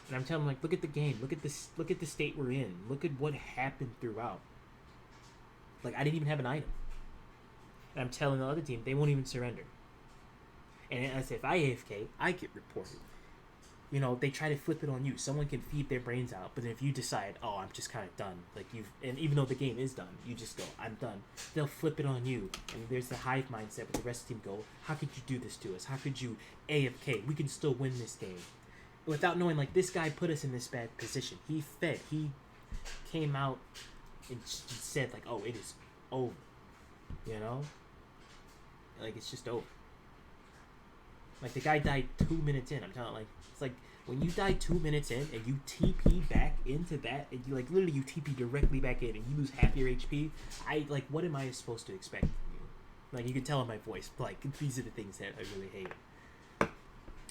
And I'm telling them look at the game. Look at this. Look at the state we're in. Look at what happened throughout. I didn't even have an item. And I'm telling the other team they won't even surrender. And I say, if I AFK, I get reported. They try to flip it on you. Someone can feed their brains out, but if you decide, oh, I'm just kind of done, and even though the game is done, you just go, I'm done. They'll flip it on you, and there's the hive mindset where the rest of the team go, how could you do this to us? How could you AFK? We can still win this game. Without knowing, this guy put us in this bad position. He came out and said, oh, it is over. It's just over. The guy died 2 minutes in. I'm telling it's when you die 2 minutes in and you TP back into that, and you literally you TP directly back in and you lose half your HP. What am I supposed to expect from you? You can tell in my voice. These are the things that I really hate.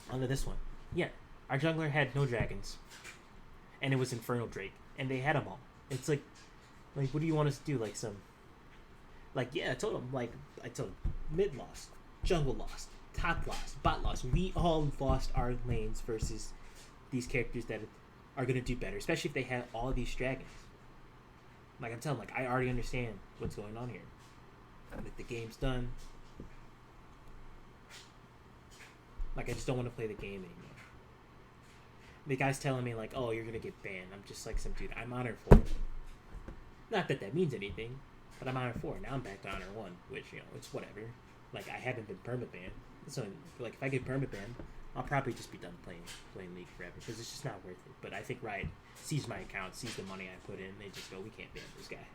Onto this one. Yeah, our jungler had no dragons, and it was Infernal Drake, and they had them all. It's what do you want us to do? Yeah, I told him. I told him, mid lost, jungle lost, top lost, bot lost. We all lost our lanes versus these characters that are going to do better, especially if they have all these dragons. I'm telling I already understand what's going on here. The game's done. I just don't want to play the game anymore. The guy's telling me oh, you're going to get banned. I'm just some dude, I'm Honor 4. Not that means anything, but I'm Honor 4. Now I'm back to Honor 1, which, it's whatever. I haven't been permabanned. So, if I get permabanned, I'll probably just be done playing League forever, because it's just not worth it. But I think Riot sees my account, sees the money I put in, they just go, we can't ban this guy.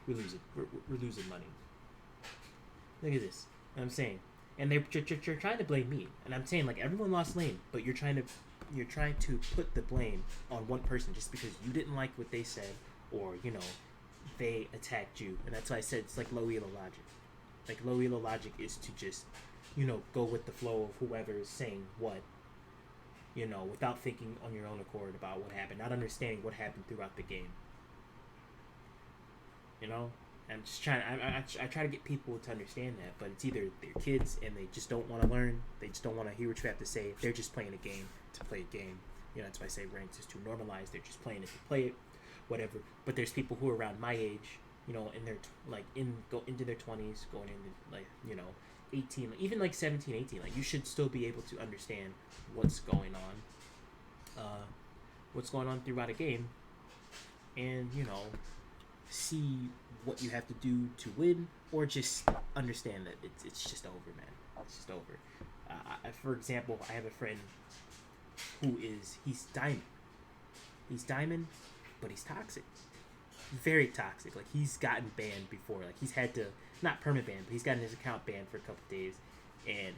We're losing money. Look at this. I'm saying. And you're trying to blame me. And I'm saying, everyone lost lane, but you're trying to put the blame on one person just because you didn't like what they said, or, they attacked you. And that's why I said it's low elo logic. Low elo logic is to just, go with the flow of whoever is saying what, without thinking on your own accord about what happened, not understanding what happened throughout the game. I'm just trying. I try to get people to understand that, but it's either they're kids and they just don't want to learn. They just don't want to hear what you have to say. They're just playing a game to play a game. That's why I say ranked is too normalized. They're just playing it to play it, whatever. But there's people who are around my age, in their go into their 20s, going into 18, even 17, 18. You should still be able to understand what's going on throughout a game, and see what you have to do to win, or just understand that it's just over, man. It's just over. For example, I have a friend he's diamond. He's diamond, but he's toxic. Very toxic. He's gotten banned before. He's had to, not permaban, but he's gotten his account banned for a couple days. And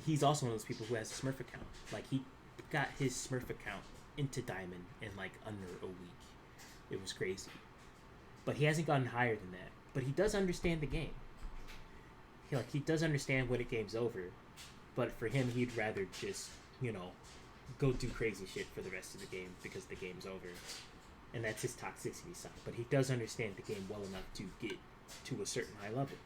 he's also one of those people who has a Smurf account. He got his Smurf account into diamond in under a week. It was crazy. But he hasn't gotten higher than that. But he does understand the game. He does understand when a game's over. But for him, he'd rather just, go do crazy shit for the rest of the game because the game's over. And that's his toxicity side. But he does understand the game well enough to get to a certain high level.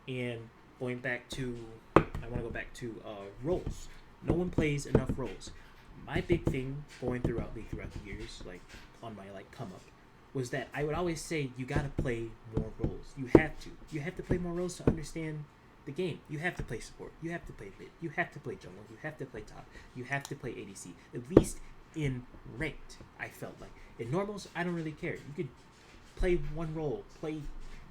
And going back to, I want to go back to roles. No one plays enough roles. My big thing going throughout the years, on my come up, was that I would always say you gotta play more roles. You have to play more roles to understand the game. You have to play support. You have to play mid. You have to play jungle. You have to play top. You have to play ADC. At least in ranked. I felt like in normals, I don't really care. You could play one role, play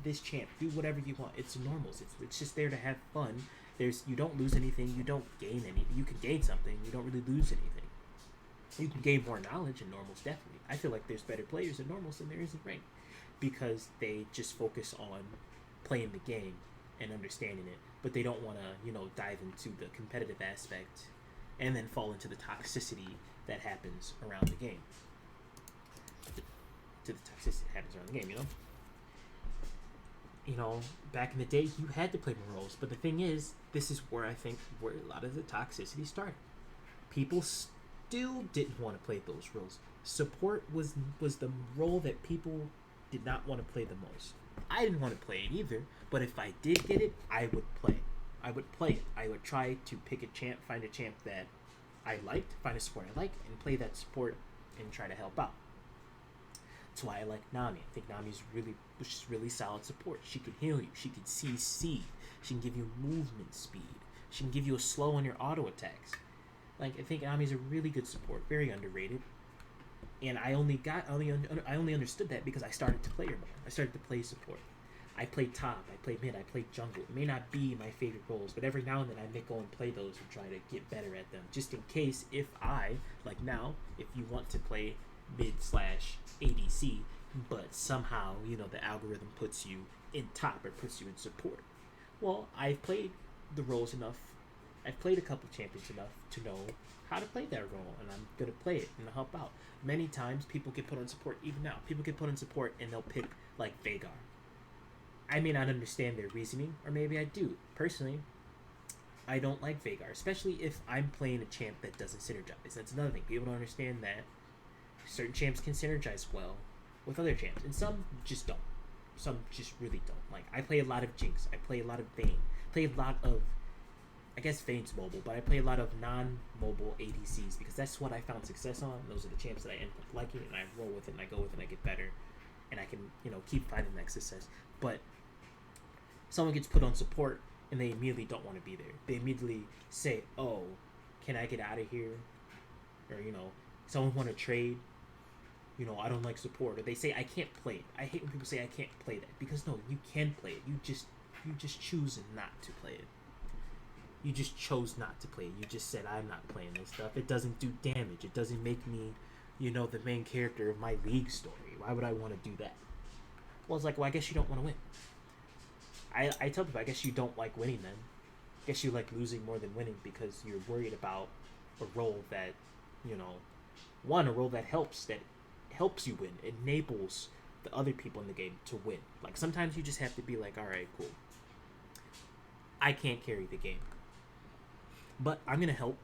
this champ, do whatever you want. It's normals. It's just there to have fun. You don't lose anything. You don't gain anything. You can gain something. You don't really lose anything. You can gain more knowledge in normals, definitely. I feel like there's better players in normals than there is in ranked because they just focus on playing the game and understanding it, but they don't want to, dive into the competitive aspect and then fall into the toxicity that happens around the game. To the toxicity that happens around the game, back in the day, you had to play more roles, but the thing is, this is where I think where a lot of the toxicity started. People still didn't want to play those roles. Support was the role that people did not want to play the most. I didn't want to play it either, but if I did get it, I would play. I would play it. I would try to pick a champ, find a champ that I liked, find a support I liked, and play that support and try to help out. That's why I like Nami. I think Nami's really solid support. She can heal you. She can CC. She can give you movement speed. She can give you a slow on your auto attacks. Like, I think Nami's a really good support, very underrated. And I only understood that because I started to play her more. I started to play support. I played top, I played mid, I played jungle. It may not be my favorite roles, but every now and then I may go and play those and try to get better at them. Just in case if you want to play mid/ADC, but somehow, the algorithm puts you in top or puts you in support. Well, I've played the roles enough. I've played a couple champions enough to know how to play that role, and I'm going to play it and help out. Many times, people get put on support, even now. People get put on support, and they'll pick, like, Veigar. I may not understand their reasoning, or maybe I do. Personally, I don't like Veigar, especially if I'm playing a champ that doesn't synergize. That's another thing. People don't understand that certain champs can synergize well with other champs, and some just don't. Some just really don't. Like, I play a lot of Jinx. I play a lot of Vayne. I play a lot of... I guess Vayne's mobile, but I play a lot of non-mobile ADCs because that's what I found success on. Those are the champs that I end up liking, and I roll with it, and I go with it, and I get better, and I can, keep finding that success. But someone gets put on support, and they immediately don't want to be there. They immediately say, "Oh, can I get out of here?" Or someone want to trade. I don't like support, or they say I can't play it. I hate when people say I can't play that because no, you can play it. You just choose not to play it. You just chose not to play it. You just said, I'm not playing this stuff. It doesn't do damage. It doesn't make me, the main character of my league story. Why would I want to do that? Well, it's like, I guess you don't want to win. I tell people, I guess you don't like winning then. I guess you like losing more than winning because you're worried about a role that, a role that helps you win, enables the other people in the game to win. Like, sometimes you just have to be like, all right, cool. I can't carry the game, but I'm gonna help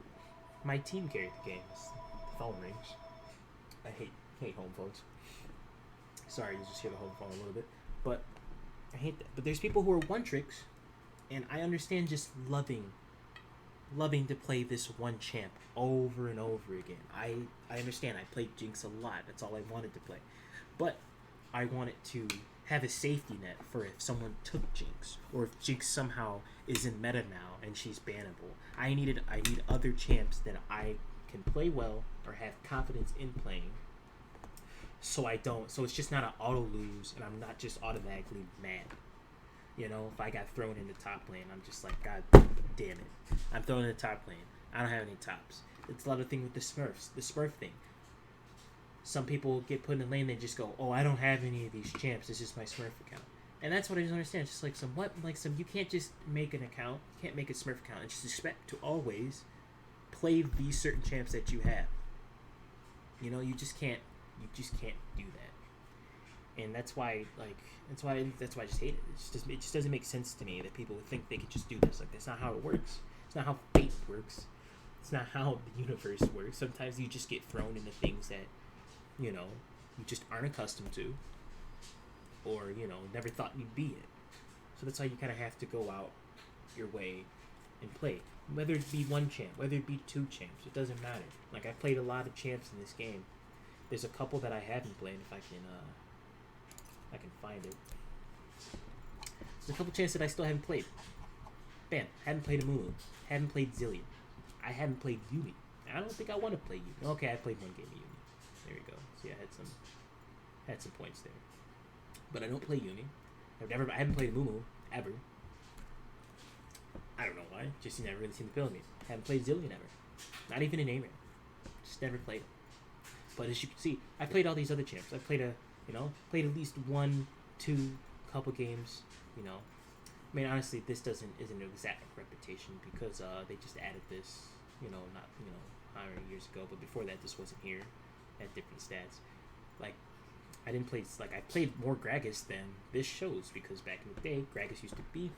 my team carry the game. The phone rings. I hate home phones. Sorry, you just hear the home phone a little bit, but I hate that. But there's people who are one tricks, and I understand just loving to play this one champ over and over again. I understand. I played Jinx a lot. That's all I wanted to play, but I wanted to have a safety net for if someone took Jinx, or if Jinx somehow is in meta now and she's bannable. I need other champs that I can play well or have confidence in playing, so it's just not an auto lose, and I'm not just automatically mad. If I got thrown into top lane, I'm just like, God damn it, I'm thrown into top lane. I don't have any tops. It's a lot of thing with the Smurf thing. Some people get put in a lane, they just go, oh, I don't have any of these champs, it's just my Smurf account. And that's what I just understand. It's just you can't just make an account, you can't make a Smurf account and just expect to always play these certain champs that you have. You just can't do that. And that's why I just hate it. It just doesn't make sense to me that people would think they could just do this. Like, that's not how it works. It's not how fate works. It's not how the universe works. Sometimes you just get thrown into things that you just aren't accustomed to, or never thought you'd be in. So that's why you kind of have to go out your way and play, whether it be one champ, whether it be two champs, it doesn't matter. Like, I've played a lot of champs in this game. There's a couple that I haven't played. If I can find it, there's a couple champs that I still haven't played. Bam, haven't played Amumu, haven't played Zillion, I haven't played Yumi, I don't think I want to play Uni. Okay, I played one game of Uni. There we go. So yeah, I had some points there. But I don't play Uni. I haven't played Mumu ever. I don't know why. Just never really seen the appeal of me. Haven't played Zillion ever. Not even in A-Rare. Just never played it. But as you can see, I played all these other champs. I played played at least 1, 2, couple games. You know, I mean, honestly, this isn't an exact reputation because they just added this. Not however years ago, but before that, this wasn't here. At different stats. Like, I didn't play. Like, I played more Gragas than this shows because back in the day, Gragas used to be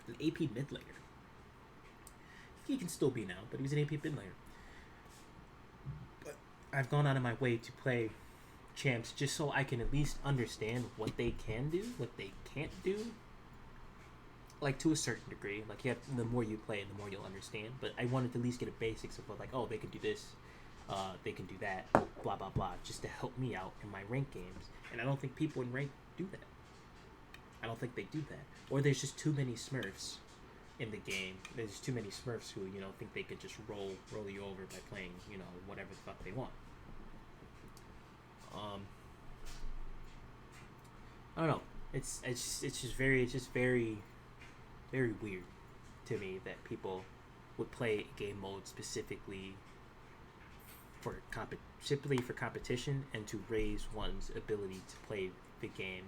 an AP mid laner. He can still be now, but he was an AP mid laner. But I've gone out of my way to play champs just so I can at least understand what they can do, what they can't do. Like, to a certain degree. Like, the more you play, the more you'll understand. But I wanted to at least get a basics of what, like, oh, they can do this, they can do that, blah, blah, blah, just to help me out in my rank games. And I don't think people in rank do that. I don't think they do that. Or there's just too many Smurfs in the game. There's too many Smurfs who, think they could just roll you over by playing, whatever the fuck they want. I don't know. It's just very very weird to me that people would play game mode specifically for competition and to raise one's ability to play the game,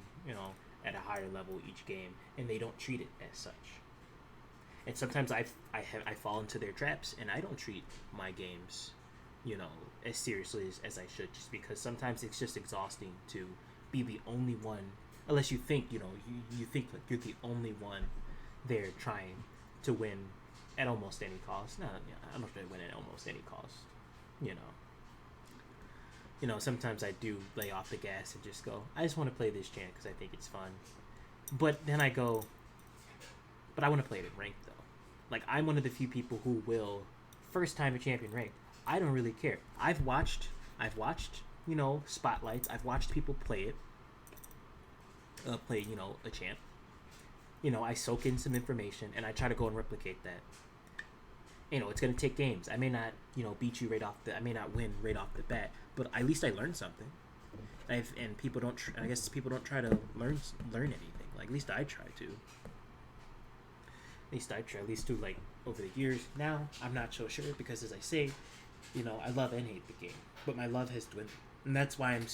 at a higher level each game, and they don't treat it as such. And sometimes I fall into their traps, and I don't treat my games, as seriously as I should, just because sometimes it's just exhausting to be the only one, unless you think, you think like you're the only one there trying to win at almost any cost. No, I don't know if they win at almost any cost, sometimes I do lay off the gas and just go, I just want to play this champ because I think it's fun. But then I go, but I want to play it in ranked though. Like, I'm one of the few people who will, first time a champion ranked, I don't really care. I've watched, spotlights. I've watched people play it, a champ. I soak in some information and I try to go and replicate that. It's going to take games. I may not, beat you I may not win right off the bat, but at least I learned something. And people don't, I guess people don't try to learn anything. Like, at least I try to. At least do, like, over the years. Now, I'm not so sure because, as I say, I love and hate the game. But my love has dwindled. And that's why I'm,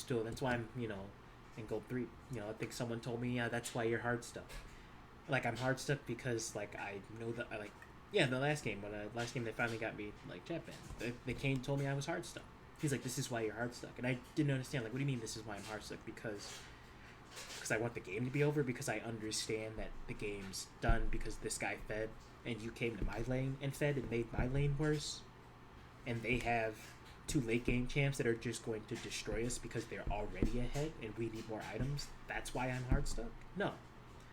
in Gold 3. I think someone told me, yeah, that's why you're hard stuck. Like, I'm hard stuck because, like, I know that, the last game they finally got me, like, chat banned. The Kane told me I was hard stuck. He's like, this is why you're hard stuck. And I didn't understand, like, what do you mean this is why I'm hard stuck? Because I want the game to be over, because I understand that the game's done because this guy fed, and you came to my lane and fed and made my lane worse. And they have 2 late game champs that are just going to destroy us because they're already ahead and we need more items. That's why I'm hard stuck? No.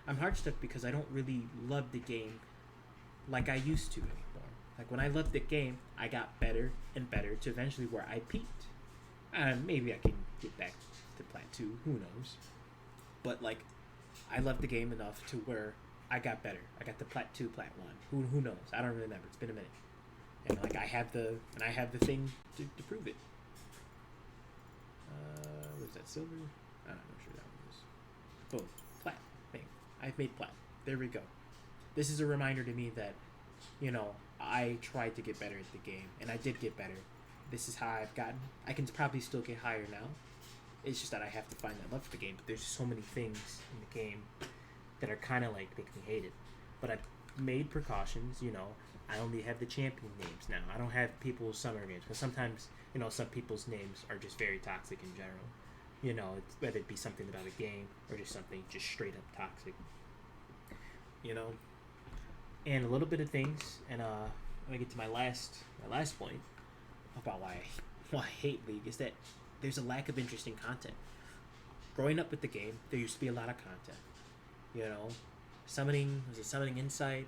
I'm hard stuck because I don't really love the game like I used to anymore. Like, when I loved the game, I got better and better to eventually where I peaked. Maybe I can get back to Plat 2, who knows. But, like, I loved the game enough to where I got better. I got the Plat 2, Plat 1. Who knows? I don't really remember. It's been a minute. And, like, I have the thing to prove it. What is that, silver? I'm not sure that one is. Boom. Plat thing. I've made Plat. There we go. This is a reminder to me that, I tried to get better at the game, and I did get better. This is how I've gotten. I can probably still get higher now. It's just that I have to find that love for the game. But there's just so many things in the game that are kind of like make me hate it. But I've made precautions. I only have the champion names now. I don't have people's summer names because sometimes some people's names are just very toxic in general. Whether it be something about a game or just something just straight up toxic. And a little bit of things, and when I get to my last point about why I hate League is that there's a lack of interesting content. Growing up with the game, there used to be a lot of content. Summoning Insight,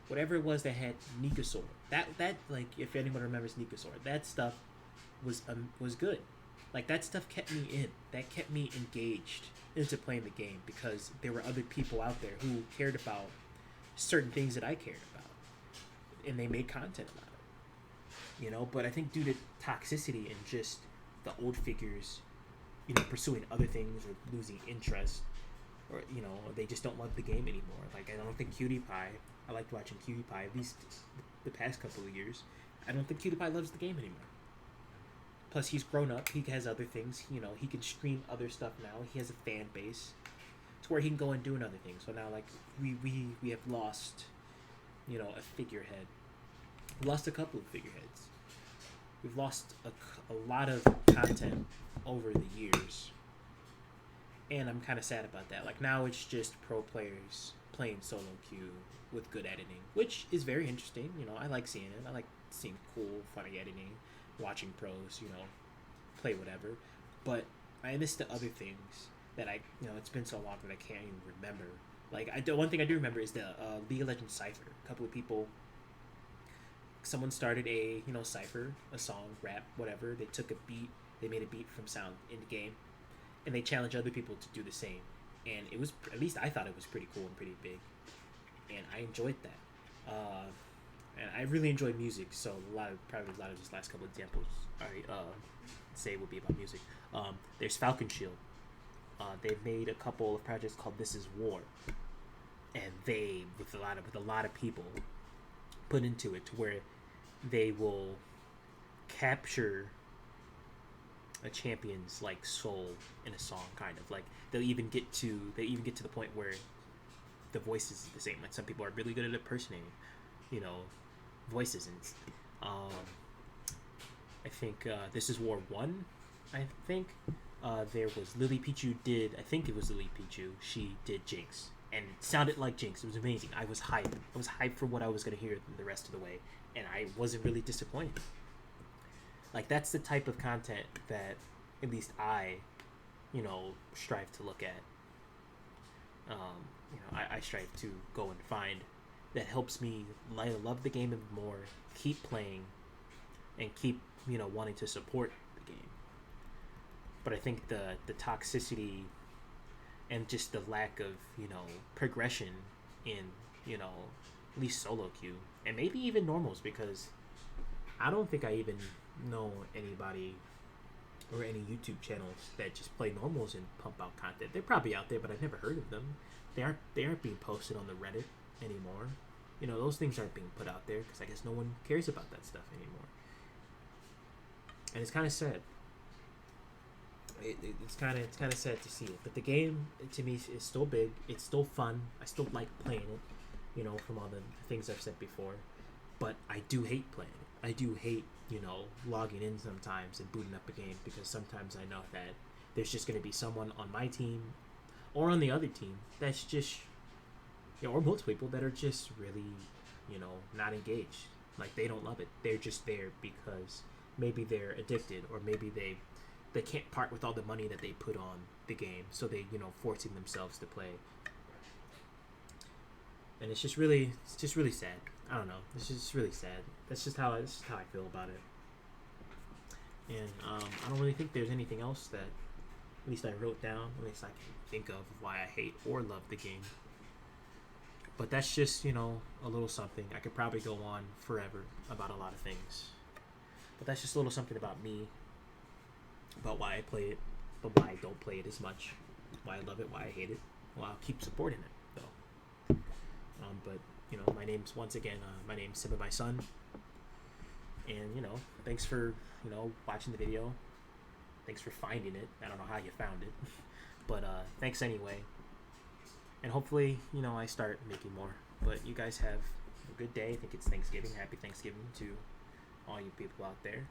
whatever it was that had Nikasaur. That like, if anyone remembers Nikasaur, that stuff was good. Like, that stuff kept me in. That kept me engaged into playing the game because there were other people out there who cared about certain things that I cared about, and they made content about you know. But I think due to toxicity and just the old figures, pursuing other things or losing interest, or they just don't love the game anymore. Like, I don't think Cutie Pie. I liked watching Cutie Pie at least the past couple of years. I don't think Cutie Pie loves the game anymore. Plus, he's grown up. He has other things. He can stream other stuff now. He has a fan base to where he can go and do other things. So now, like, we have lost, a figurehead. We lost a couple of figureheads. We've lost a lot of content over the years. And I'm kind of sad about that. Like, now it's just pro players playing solo queue with good editing, which is very interesting. I like seeing it. I like seeing cool, funny editing, watching pros, play whatever. But I miss the other things that it's been so long that I can't even remember. Like, one thing I do remember is the League of Legends Cypher. A couple of people, someone started a, Cypher, a song, rap, whatever. They took a beat, they made a beat from sound in the game, and they challenged other people to do the same. And it was, at least I thought it was pretty cool and pretty big. And I enjoyed that. And I really enjoyed music, so probably a lot of just last couple of examples I say would be about music. There's Falcon Shield. They've made a couple of projects called This Is War, and they, with a lot of people, put into it to where they will capture a champion's like soul in a song, kind of like they even get to the point where the voice is the same. Like, some people are really good at impersonating, voices, and I think This Is War 1, I think there was Lily Pichu did, I think it was Lily Pichu, she did Jinx, and it sounded like Jinx. It was amazing. I was hyped for what I was going to hear the rest of the way, and I wasn't really disappointed. Like, that's the type of content that at least I strive to look at. I strive to go and find that helps me love the game more, keep playing, and keep wanting to support the game. But I think the toxicity and just the lack of progression in at least solo queue, and maybe even normals, because I don't think I even know anybody or any YouTube channels that just play normals and pump out content. They're probably out there, but I've never heard of them. They aren't being posted on the Reddit anymore. Those things aren't being put out there because I guess no one cares about that stuff anymore. And it's kind of sad. It's kind of sad to see it. But the game, to me, is still big. It's still fun. I still like playing it, from all the things I've said before. But I do hate playing it. I do hate, logging in sometimes and booting up a game, because sometimes I know that there's just going to be someone on my team or on the other team that's just, or multiple people that are just really, not engaged. Like, they don't love it. They're just there because maybe they're addicted, or maybe they can't part with all the money that they put on the game, so they, forcing themselves to play. And it's just really sad. I don't know. It's just really sad. That's just how I feel about it. And I don't really think there's anything else that, at least I wrote down, at least I can think of why I hate or love the game. But that's just, a little something. I could probably go on forever about a lot of things. But that's just a little something about me, about why I play it, but why I don't play it as much, why I love it, why I hate it. Well, I'll keep supporting it, though. But, my name's, once again, my name's Simba, my son. And, thanks for, watching the video. Thanks for finding it. I don't know how you found it. But, thanks anyway. And hopefully, I start making more. But you guys have a good day. I think it's Thanksgiving. Happy Thanksgiving to all you people out there.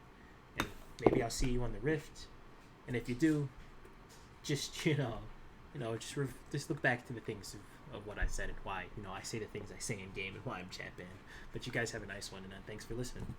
And maybe I'll see you on the Rift. And if you do, just, just look back to the things of what I said and why, I say the things I say in game and why I'm champion. But you guys have a nice one, and thanks for listening.